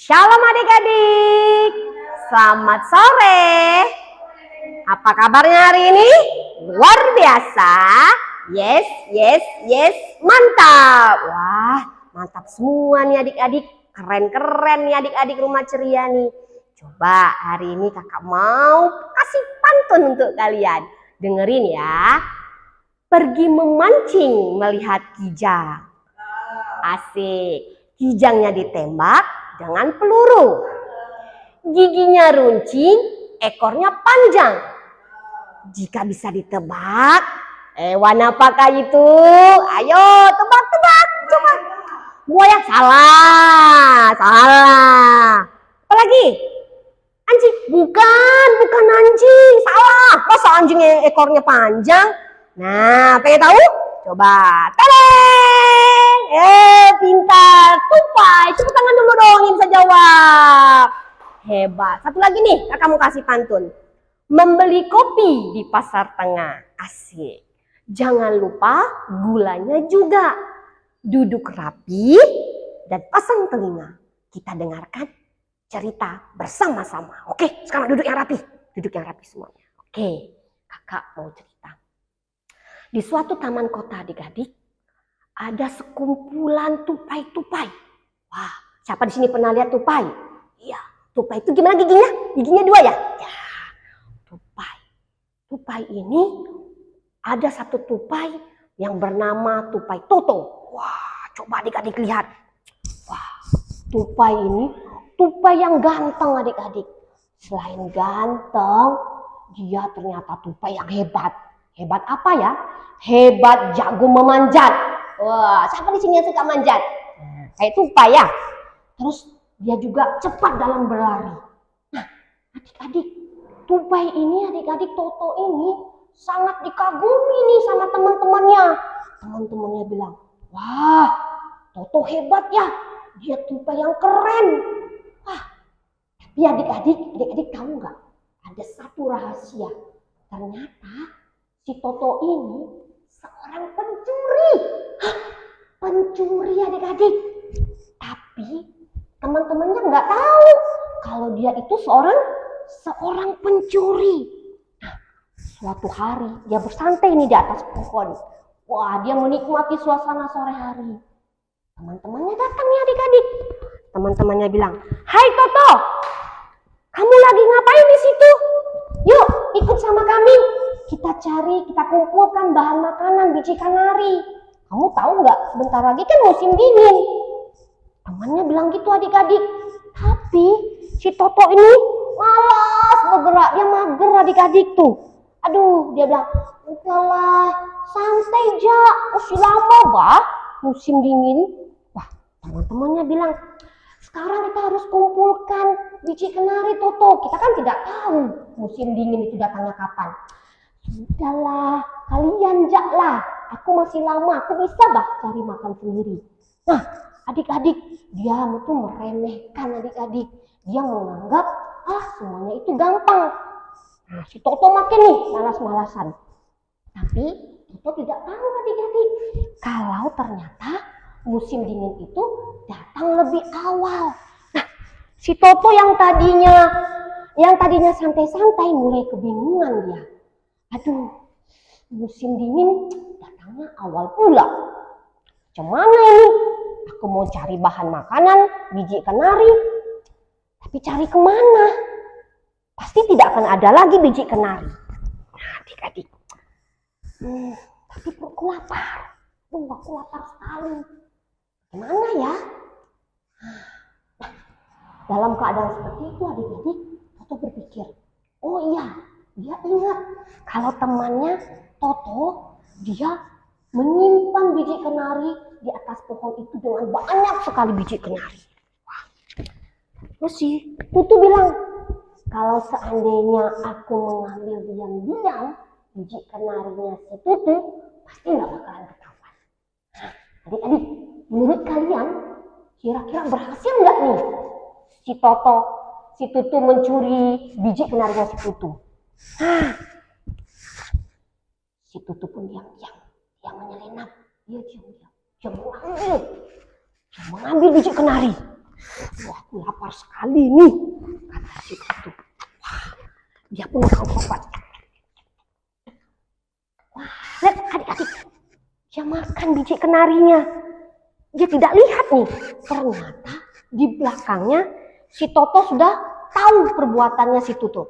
Shalom adik-adik, selamat sore. Apa kabarnya hari ini? Luar biasa. Yes, yes, yes, mantap. Wah, mantap semua nih adik-adik. Keren-keren nih adik-adik Rumah Ceria nih. Coba hari ini kakak mau kasih pantun untuk kalian. Dengerin ya. Pergi memancing melihat kijang. Asik. Kijangnya ditembak dengan peluru. Giginya runcing, ekornya panjang. Jika bisa ditebak, hewan apakah itu? Ayo tebak-tebak, coba. Buaya. Salah. Apa lagi? Anjing. Bukan anjing. Salah. Masa anjingnya ekornya panjang? Nah, pengen tahu? Coba. Tadang! Pintar. Tupai. Coba tangan dulu dong yang bisa jawab. Hebat. Satu lagi nih, kakak mau kasih pantun. Membeli kopi di pasar tengah. Asik. Jangan lupa gulanya juga. Duduk rapi dan pasang telinga. Kita dengarkan cerita bersama-sama. Oke, sekarang duduk yang rapi. Duduk yang rapi semuanya. Oke, kakak mau cerita. Di suatu taman kota adik-adik, ada sekumpulan tupai-tupai. Wah, siapa di sini pernah lihat tupai? Iya, tupai itu gimana giginya? Giginya 2 ya? Ya, tupai. Tupai ini ada satu tupai yang bernama tupai Toto. Wah, coba adik-adik lihat. Wah, tupai ini tupai yang ganteng adik-adik. Selain ganteng, dia ternyata tupai yang hebat. Hebat apa ya? Hebat jago memanjat. Wah, siapa di sini yang suka manjat? Kayak tupai ya. Terus dia juga cepat dalam berlari. Nah, adik-adik, tupai ini, adik-adik Toto ini sangat dikagumi nih sama teman-temannya. Teman-temannya bilang, wah, Toto hebat ya. Dia tupai yang keren. Wah, tapi adik-adik tahu nggak? Ada satu rahasia. Ternyata si Toto ini seorang pencuri. Hah? Pencuri adik-adik. Tapi teman-temannya nggak tahu kalau dia itu seorang pencuri. Nah, suatu hari dia bersantai nih di atas pohon. Wah, dia menikmati suasana sore hari. Teman-temannya datang nih adik-adik. Teman-temannya bilang, "Hai Toto, kamu lagi ngapain di situ? Yuk, ikut sama kami. Kita kumpulkan bahan makanan biji kanari. Kamu tahu nggak, sebentar lagi kan musim dingin." Temannya bilang gitu adik-adik. Tapi si Toto ini malas bergerak, dia mager adik-adik tuh. Aduh, dia bilang, udahlah, santai Ja, masih lama bah musim dingin. Wah, teman-temannya bilang, sekarang kita harus kumpulkan biji kenari Toto. Kita kan tidak tahu musim dingin itu datangnya kapan. Sudahlah, kalian Jak lah. Aku masih lama, aku bisa bah cari makan sendiri. Nah, adik-adik, dia itu meremehkan adik-adik. Dia menganggap, semuanya itu gampang. Nah, si Toto makin nih malas-malasan. Tapi Toto tidak tahu adik-adik, kalau ternyata musim dingin itu datang lebih awal. Nah, si Toto yang tadinya santai-santai mulai kebingungan dia. Aduh, musim dingin datangnya awal pula. Gimana ini? Aku mau cari bahan makanan, biji kenari. Tapi cari kemana? Pasti tidak akan ada lagi biji kenari. Nah, adik-adik. Tapi perutku lapar. Aku lapar sekali. Gimana ya? Nah, dalam keadaan seperti itu adik-adik, Toto berpikir, oh iya, dia ingat kalau temannya Toto, dia menyimpan biji kenari di atas pohon itu dengan banyak sekali biji kenari. Wah. Terus si Tutu bilang, kalau seandainya aku mengambil diam-diam biji kenarinya si Tutu, pasti nggak bakalan ketahuan. Adik-adik, menurut kalian kira-kira berhasil nggak nih si Tutu mencuri biji kenarinya si Tutu? Si Tutu pun diam-diam, dia menyelinap, dia diam-diam, dia mengambil biji kenari. Wah, aku lapar sekali nih, kata si Tutu. Wah, dia pun lapar. Wah, lihat adik-adik, dia makan biji kenarinya. Dia tidak lihat nih, ternyata di belakangnya si Toto sudah tahu perbuatannya si Tutu.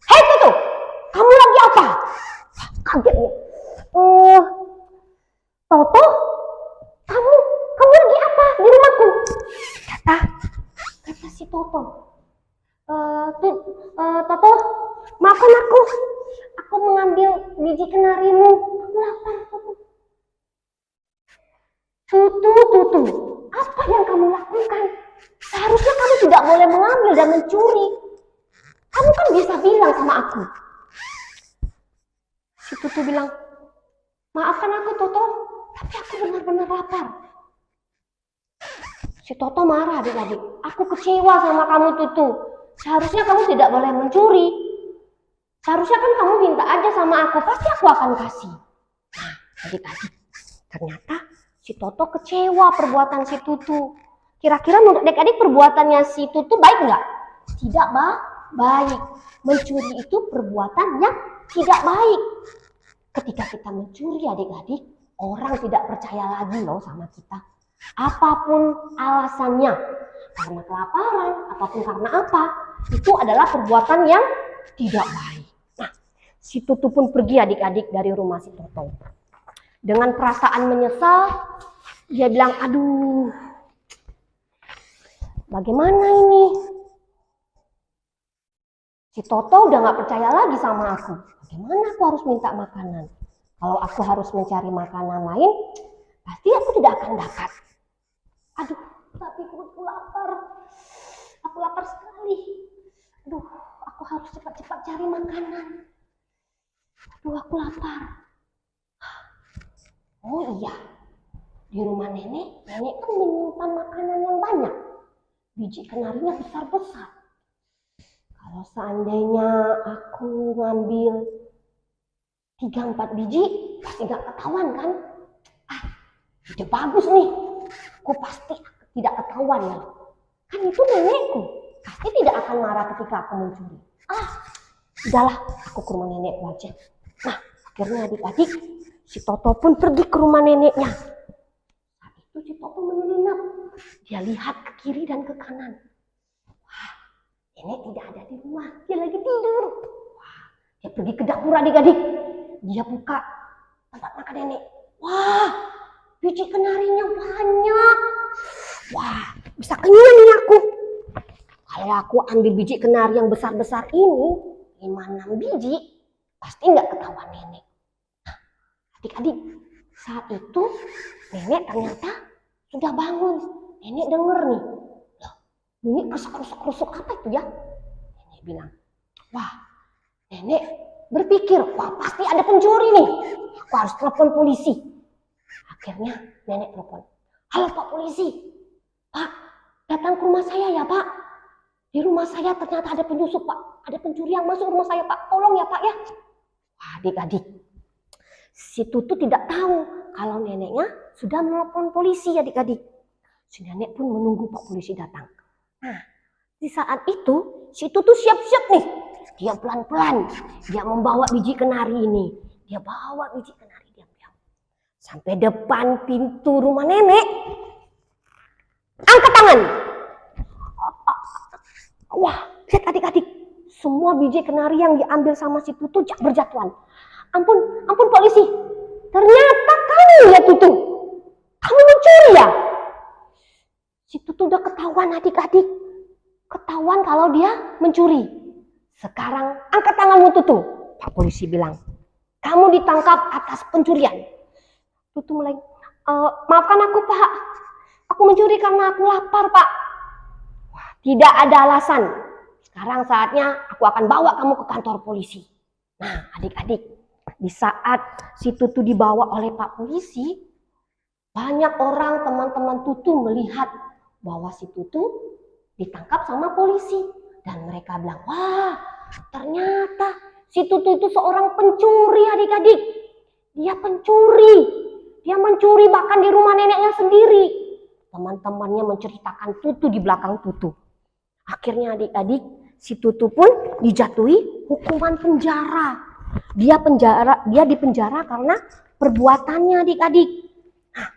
Hei Tutu, kamu lagi apa? Wah, kaget nih. Toto, kamu lagi apa di rumahku? Kata si Toto. Toto, maafkan aku. Aku mengambil biji kenarimu. Aku lapar, Toto. Tutu, apa yang kamu lakukan? Seharusnya kamu tidak boleh mengambil dan mencuri. Kamu kan bisa bilang sama aku. Si Tutu bilang, maafkan aku Toto, tapi aku benar-benar lapar. Si Toto marah adik-adik. Aku kecewa sama kamu Tutu. Seharusnya kamu tidak boleh mencuri. Seharusnya kan kamu minta aja sama aku, pasti aku akan kasih. Nah adik-adik, ternyata si Toto kecewa perbuatan si Tutu. Kira-kira menurut adik-adik perbuatannya si Tutu baik nggak? Tidak baik. Mencuri itu perbuatan yang tidak baik. Ketika kita mencuri adik-adik, orang tidak percaya lagi loh sama kita. Apapun alasannya, karena kelaparan, apapun karena apa, itu adalah perbuatan yang tidak baik. Nah, si Tutu pun pergi adik-adik dari rumah si Toto. Dengan perasaan menyesal, dia bilang, aduh, bagaimana ini? Si Toto udah gak percaya lagi sama aku. Bagaimana aku harus minta makanan? Kalau aku harus mencari makanan lain, pasti aku tidak akan dapat. Aduh, tapi aku lapar. Aku lapar sekali. Aduh, aku harus cepat-cepat cari makanan. Aduh, aku lapar. Oh iya, di rumah nenek kan menyimpan makanan yang banyak. Biji kenarinya besar-besar. Kalau seandainya aku ngambil 3-4 biji, pasti gak ketahuan kan? Ide bagus nih. Aku pasti tidak ketahuan ya. Kan itu nenekku. Pasti tidak akan marah ketika aku mencuri. Udahlah, aku ke rumah nenekku aja. Nah, akhirnya adik-adik, si Toto pun pergi ke rumah neneknya. Saat itu si Toto menyelinap. Dia lihat ke kiri dan ke kanan. Wah, nenek tidak ada di rumah. Dia lagi tidur. Wah, dia pergi ke dapur adik-adik. Dia buka tempat makan nenek. Wah, biji kenarinya banyak. Wah, bisa kenyang nih aku. Kalau aku ambil biji kenari yang besar-besar ini, 5-6 biji, pasti nggak ketahuan nenek. Nah, adik-adik, saat itu nenek ternyata sudah bangun. Nenek denger nih, loh, bunyi kerusuk-kerusuk apa itu ya? Nenek bilang, wah, nenek berpikir, wah pasti ada pencuri nih. Aku harus telepon polisi. Akhirnya nenek telepon, halo Pak Polisi, Pak, datang ke rumah saya ya Pak. Di rumah saya ternyata ada penyusup Pak. Ada pencuri yang masuk rumah saya Pak. Tolong ya Pak ya. Wah adik-adik. Si Tutu tidak tahu kalau neneknya sudah menelepon polisi adik-adik. Si nenek pun menunggu Pak Polisi datang. Nah di saat itu si Tutu siap-siap nih. Dia pelan-pelan. Dia membawa biji kenari ini. Dia bawa biji kenari diam-diam. Sampai depan pintu rumah nenek. Angkat tangan. Wah, lihat adik-adik. Semua biji kenari yang diambil sama si Tutu berjatuhan. Ampun polisi. Ternyata kamu ya Tutu. Kamu mencuri ya? Si Tutu udah ketahuan adik-adik. Ketahuan kalau dia mencuri. Sekarang angkat tanganmu Tutu. Pak Polisi bilang. Kamu ditangkap atas pencurian. Tutu mulai. Maafkan aku Pak. Aku mencuri karena aku lapar Pak. Wah, tidak ada alasan. Sekarang saatnya aku akan bawa kamu ke kantor polisi. Nah adik-adik, di saat si Tutu dibawa oleh Pak Polisi, banyak orang teman-teman Tutu melihat bahwa si Tutu ditangkap sama polisi. Dan mereka bilang, wah ternyata si Tutu itu seorang pencuri adik-adik. Dia pencuri. Dia mencuri bahkan di rumah neneknya sendiri. Teman-temannya menceritakan Tutu di belakang Tutu. Akhirnya adik-adik, si Tutu pun dijatuhi hukuman penjara. Dia dipenjara karena perbuatannya adik-adik. Nah,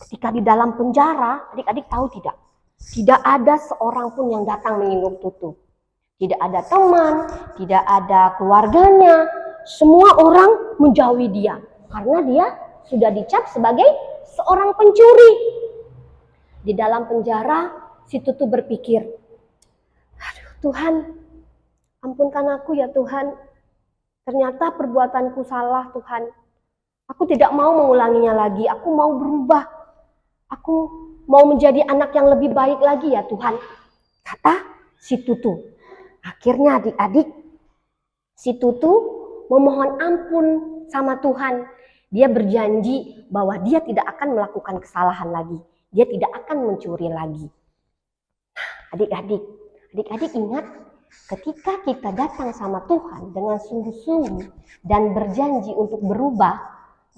ketika di dalam penjara, adik-adik tahu tidak? Tidak ada seorang pun yang datang menyinggung Tutu. Tidak ada teman, tidak ada keluarganya. Semua orang menjauhi dia karena dia sudah dicap sebagai seorang pencuri. Di dalam penjara, si Tutu berpikir, aduh Tuhan, ampunkan aku ya Tuhan. Ternyata perbuatanku salah Tuhan. Aku tidak mau mengulanginya lagi. Aku mau berubah. Aku mau menjadi anak yang lebih baik lagi ya Tuhan. Kata si Tutu. Akhirnya adik-adik, si Tutu memohon ampun sama Tuhan. Dia berjanji bahwa dia tidak akan melakukan kesalahan lagi. Dia tidak akan mencuri lagi. Adik-adik ingat, ketika kita datang sama Tuhan dengan sungguh-sungguh dan berjanji untuk berubah,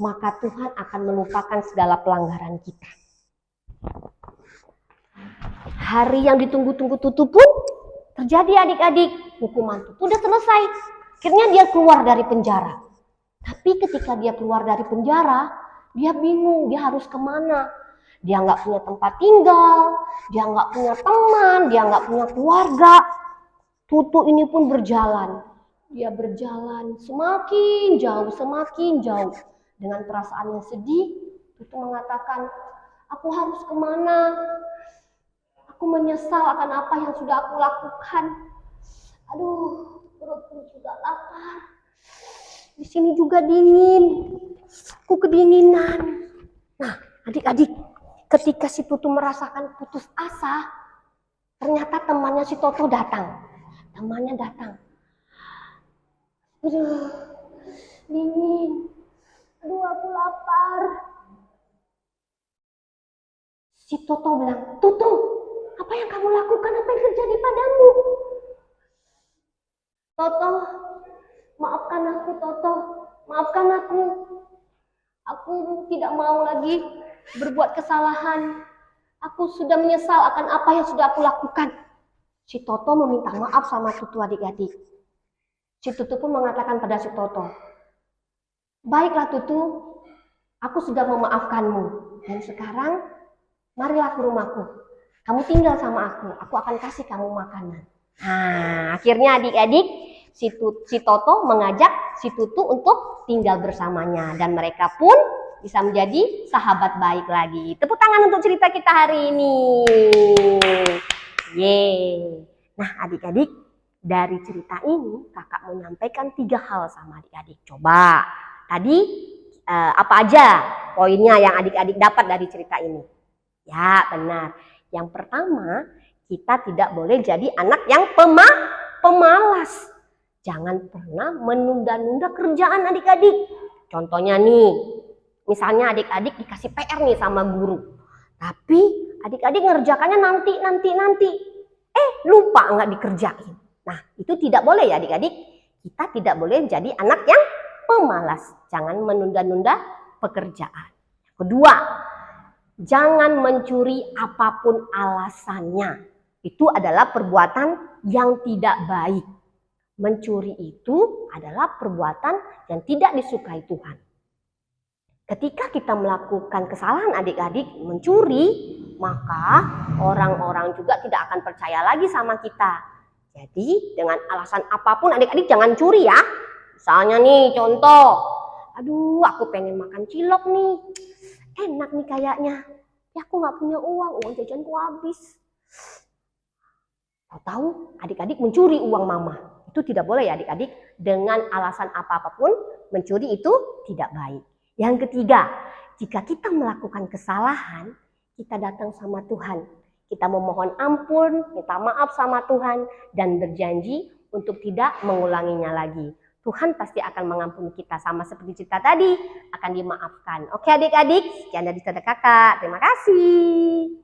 maka Tuhan akan melupakan segala pelanggaran kita. Hari yang ditunggu-tunggu Tutu pun terjadi adik-adik. Hukuman Tutu sudah selesai. Akhirnya dia keluar dari penjara. Tapi ketika dia keluar dari penjara, dia bingung dia harus kemana. Dia nggak punya tempat tinggal, dia nggak punya teman, dia nggak punya keluarga. Tutu ini pun berjalan. Dia berjalan semakin jauh. Dengan perasaan yang sedih, Tutu mengatakan, aku harus kemana? Aku menyesal akan apa yang sudah aku lakukan. Aduh, perutku juga lapar. Di sini juga dingin. Aku kedinginan. Nah, adik-adik, ketika si Tutu merasakan putus asa, ternyata temannya si Toto datang. Temannya datang. Aduh, dingin. Aduh, aku lapar. Si Toto bilang, Tutu, apa yang kamu lakukan? Apa yang terjadi padamu? Toto, maafkan aku, Toto. Maafkan aku. Aku tidak mau lagi berbuat kesalahan. Aku sudah menyesal akan apa yang sudah aku lakukan. Si Toto meminta maaf sama Tutu adik-adik. Si Tutu pun mengatakan pada si Toto, baiklah Tutu, aku sudah memaafkanmu. Dan sekarang, marilah ke rumahku. Kamu tinggal sama aku akan kasih kamu makanan. Nah, akhirnya adik-adik, si Toto mengajak si Tutu untuk tinggal bersamanya. Dan mereka pun bisa menjadi sahabat baik lagi. Tepuk tangan untuk cerita kita hari ini. Yeay. Nah adik-adik, dari cerita ini kakak mau menyampaikan 3 hal sama adik-adik. Coba, tadi apa aja poinnya yang adik-adik dapat dari cerita ini? Ya benar. Yang pertama, kita tidak boleh jadi anak yang pemalas. Jangan pernah menunda-nunda kerjaan adik-adik. Contohnya nih, misalnya adik-adik dikasih PR nih sama guru. Tapi adik-adik ngerjakannya nanti. Lupa nggak dikerjain. Nah, itu tidak boleh ya adik-adik. Kita tidak boleh jadi anak yang pemalas. Jangan menunda-nunda pekerjaan. Kedua, jangan mencuri apapun alasannya. Itu adalah perbuatan yang tidak baik. Mencuri itu adalah perbuatan yang tidak disukai Tuhan. Ketika kita melakukan kesalahan adik-adik, mencuri, maka orang-orang juga tidak akan percaya lagi sama kita. Jadi dengan alasan apapun adik-adik jangan curi ya. Misalnya nih contoh, aduh aku pengen makan cilok nih, enak nih kayaknya. Ya aku nggak punya uang jajanku habis. Tahu adik-adik mencuri uang mama. Itu tidak boleh ya adik-adik. Dengan alasan apapun mencuri itu tidak baik. Yang ketiga, jika kita melakukan kesalahan, kita datang sama Tuhan. Kita memohon ampun, minta maaf sama Tuhan, dan berjanji untuk tidak mengulanginya lagi. Tuhan pasti akan mengampuni kita sama seperti cerita tadi, akan dimaafkan. Oke adik-adik, sekian dari kakak. Terima kasih.